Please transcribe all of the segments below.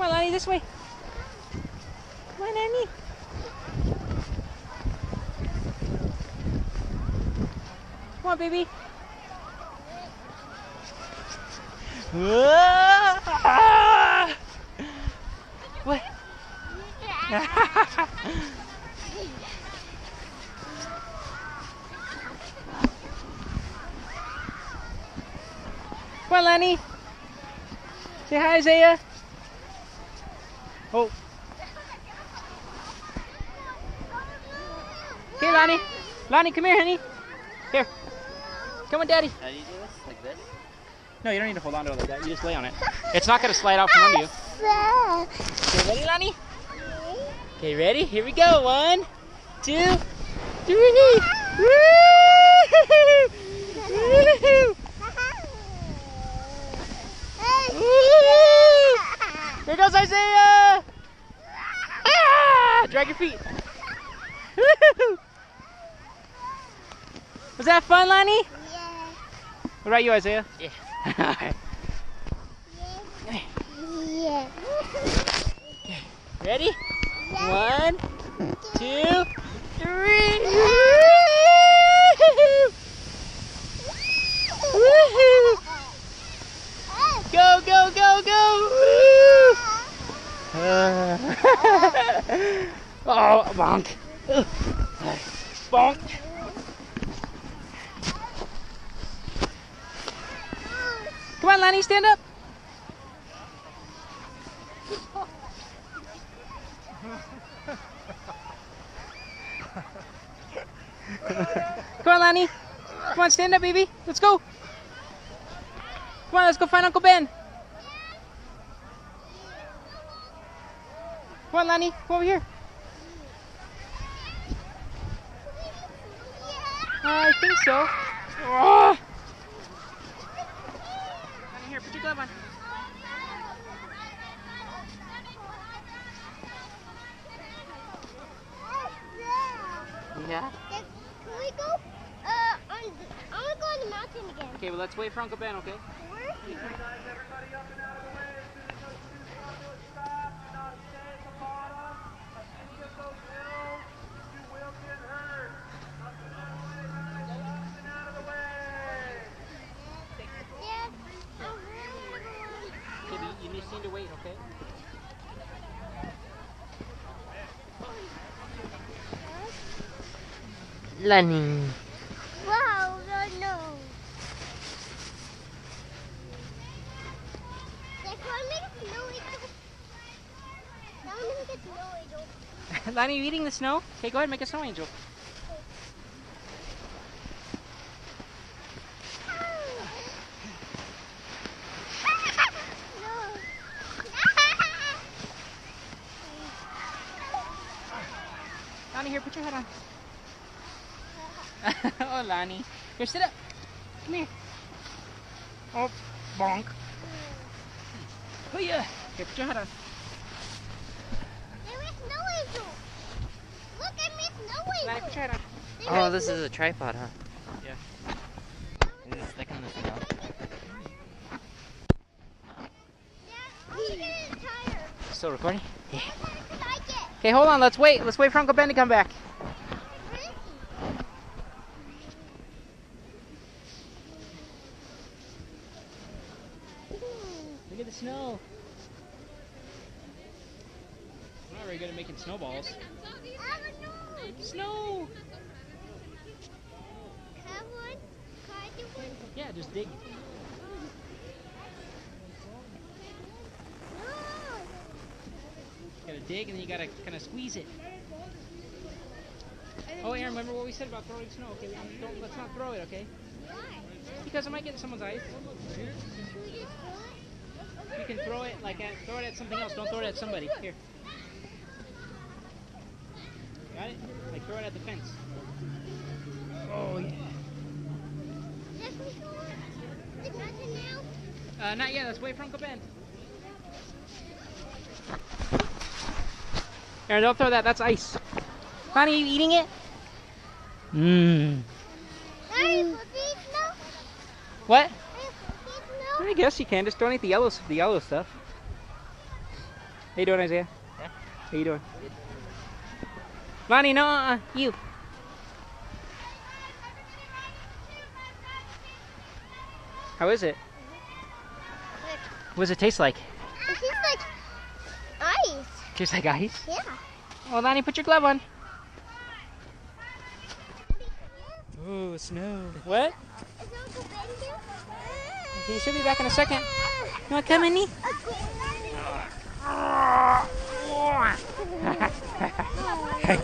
on, Lonnie, this way. Come on, Annie. Come on, baby. What? Come on, Lenny. Say hi, Isaiah. Oh. Okay, Lonnie. Lonnie, come here, honey. Here. Come on, Daddy. How do you do this? Like this? No, you don't need to hold on to it like that. You just lay on it. It's not going to slide out from under you. Okay, ready, Lonnie? Okay, ready? Here we go. 1, 2, 3. Woo! Woo! Woo! Here goes Isaiah! Ah! Drag your feet. Woo! Was that fun, Lonnie? Yeah. What about you, Isaiah? Yeah. Yeah. Okay, ready? 1, 2, 3. Woohoo! Go, go, go, go! Woo! Oh, bonk. Bonk. Come on, Lonnie, stand up. Come on, Lonnie. Come on, stand up, baby. Let's go. Come on, let's go find Uncle Ben. Come on, Lonnie. Come over here. I think so. Oh. Lonnie, here, put your glove on. Yeah. Can we go? I want to go on the mountain again. Okay, well, let's wait for Uncle Ben, okay? Okay, you just need to wait, okay? Lenny. Wow, no. Lonnie, you eating the snow? Okay, go ahead and make a snow angel. Lonnie, here, put your head on. Oh, Lonnie. Here, sit up. Come here. Oh, bonk. Oh, yeah. Here, put your head on. There is no angel. Look, I missed no Lonnie, angel. put your head on. Oh, this is a tripod, huh? Yeah. Is it stuck in the snow? Still recording? Yeah. Like it. Okay, hold on. Let's wait. Let's wait for Uncle Ben to come back. Look at the snow. I'm not very good at making snowballs. Snow! Yeah, just dig. You gotta dig and then you gotta kind of squeeze it. Oh, Aaron, remember what we said about throwing snow? Okay, let's not throw it, okay? Because it might get in someone's eyes. You can throw it throw it at something else. Don't throw it at somebody. Here. Got it? Like throw it at the fence. Oh yeah. Not yet. Let's wait for Uncle Ben. Aaron, don't throw that. That's ice. Bonnie, are you eating it? Mmm. What? I guess you can. Just don't eat the yellow stuff. you doing, Isaiah? Yeah. How you doing? Lonnie, no, you. How is it? What does it taste like? It tastes like ice. Tastes like ice? Yeah. Well, Lonnie, put your glove on. Ooh, snow. What? Is Uncle Ben here? He should be back in a second. You want to come, Minnie? Hey.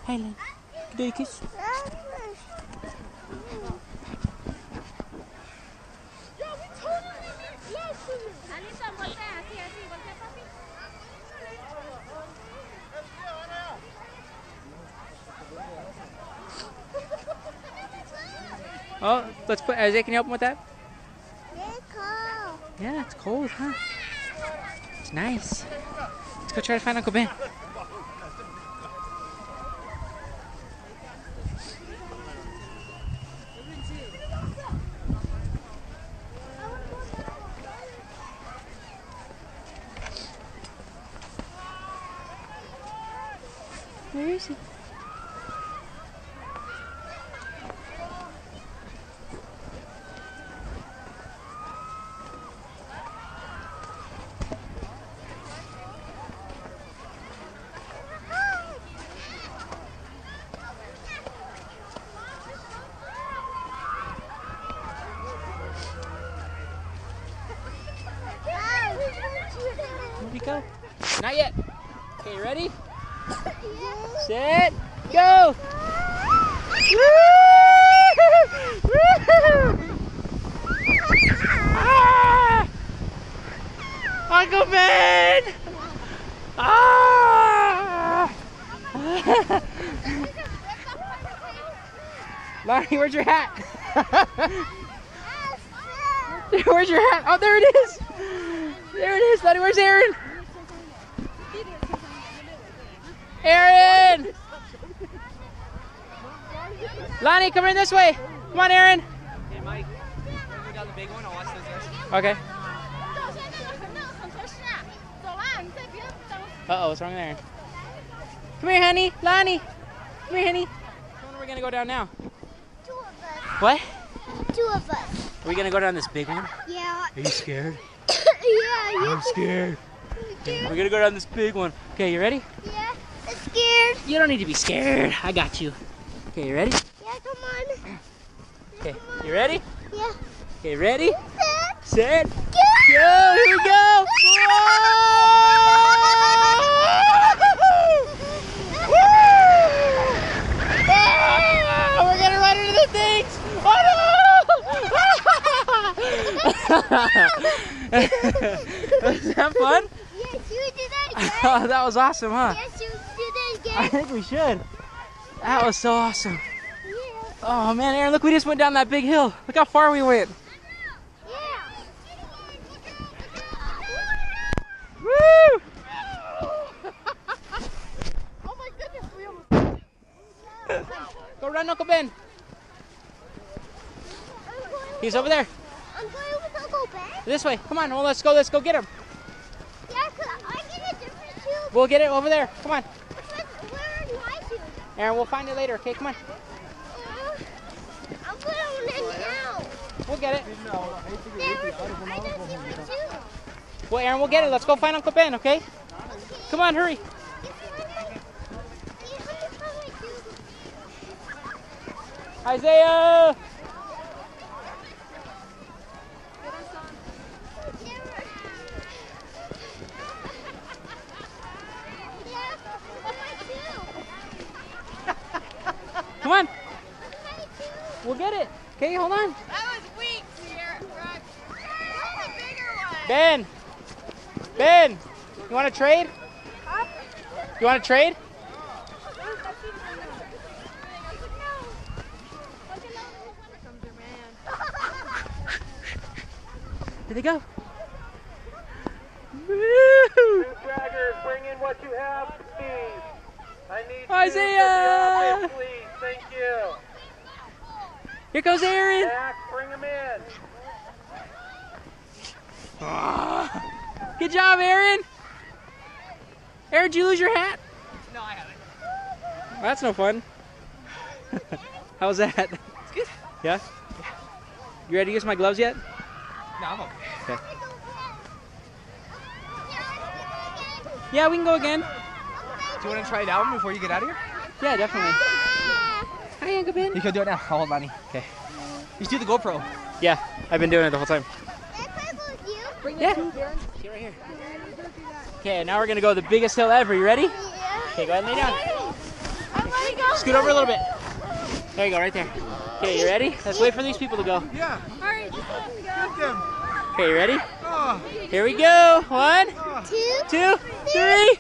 Hey, Lynn. Can you kiss? Oh, let's put Isaiah, can you help him with that? Yeah, it's cold, huh? It's nice. Let's go try to find Uncle Ben. Where is he? Where'd he go? Not yet. Okay, you ready? Set, go! Ah! Uncle Ben! Ah! Lonnie, where's your hat? Where's your hat? Oh, there it is! There it is, Lonnie. Where's Aaron? Aaron! Lonnie, come in this way. Come on, Aaron. Hey, Mike. We got the big one. I'll watch those guys. Okay. Uh-oh, what's wrong with Aaron? Come here, honey. Lonnie. Come here, honey. When are we going to go down now? 2 of us. What? 2 of us. Are we going to go down this big one? Yeah. Are you scared? Yeah, I'm scared. We're going to go down this big one. Okay, you ready? Yeah, I'm scared. You don't need to be scared. I got you. Okay, you ready? Yeah, come on. Okay, you ready? Yeah. Okay, ready? Set. Set. Go! Here we go! We're gonna run into the things! Was that fun? Yes, you did that again. Oh, that was awesome, huh? Yes, you did that I again. think we should. That was so awesome. Yeah. Oh man, Aaron, look, we just went down that big hill. Look how far we went. Yeah. Woo! Oh my goodness, we almost. Go run, Uncle Ben. He's over there. I'm going with Uncle Ben. This way. Come on, well, let's go get him. Yeah, 'cause I get a different tube. We'll get it over there. Come on. Where do I tube? Aaron, we'll find it later, okay? Come on. I'm putting it now. We'll get it. I don't see my tube. Well, Aaron, we'll get it. Let's go find Uncle Ben, okay? Come on, hurry. Isaiah! Come on. We'll get it. Okay, hold on. That was weak, Sierra. Where's the bigger one? Ben. Ben. You want to trade? You want to trade? Here they go. Woo! Draggers, bring in what you have, please. I need Isaiah! you to please. Thank you. Here goes Aaron. Zach, bring him in. Ah. Good job, Aaron. Aaron, did you lose your hat? No, I haven't. Well, that's no fun. How was that? It's good. Yeah? You ready to use my gloves yet? No, I'm okay. Okay. Yeah, we can go again. Do you want to try it out before you get out of here? Yeah, definitely. Hi, Uncle Ben. You can do it now. I'll hold Lonnie. Okay. You should do the GoPro. Yeah, I've been doing it the whole time. Yeah. See right here. Okay, now we're gonna go the biggest hill ever. You ready? Okay, go ahead and lay down. Scoot over a little bit. There you go, right there. Okay, you ready? Let's wait for these people to go. Yeah. Alright, just let them go. Okay, you ready? Oh. Here we go. 1, 2, 3.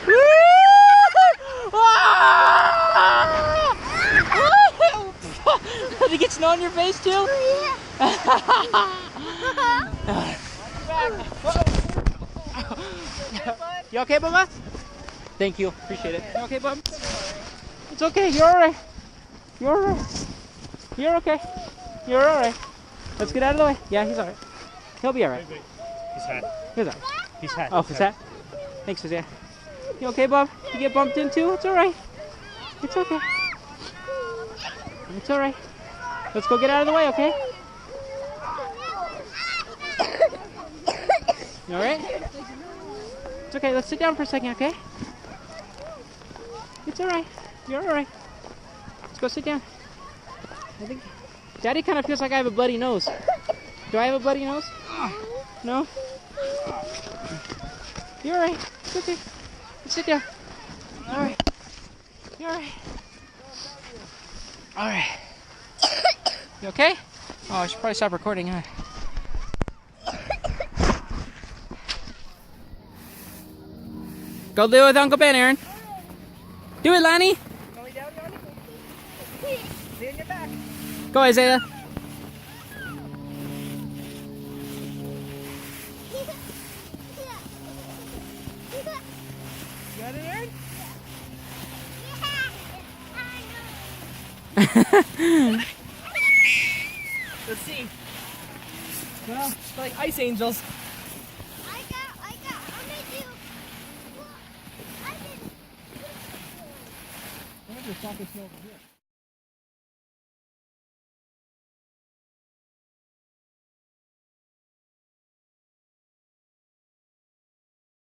Woo! Did you get snow on your face too? You okay, Bubba? Thank you. Appreciate it. You okay, Bub? It's okay. You're alright. You're alright. You're okay. You're alright. Let's get out of the way. Yeah, he's alright. He'll be alright. His hat. He's alright. His hat. Oh, is that? Thanks, Suzanne. You okay, Bob? You get bumped into? It's alright. It's okay. It's alright. Let's go get out of the way, okay? You alright? It's okay. Let's sit down for a second, okay? It's alright. You're alright. Let's go sit down. I think Daddy kind of feels like I have a bloody nose. Do I have a bloody nose? No? You're alright. It's okay. Let's sit down. Alright. You're alright. Alright. You okay? Oh, I should probably stop recording, huh? Go do it with Uncle Ben, Aaron. Do it, Lonnie. Go, Isaiah. Got it, Aaron? Let's see. Well, it's like ice angels. I'm gonna do. I did. There's soccer snow over here.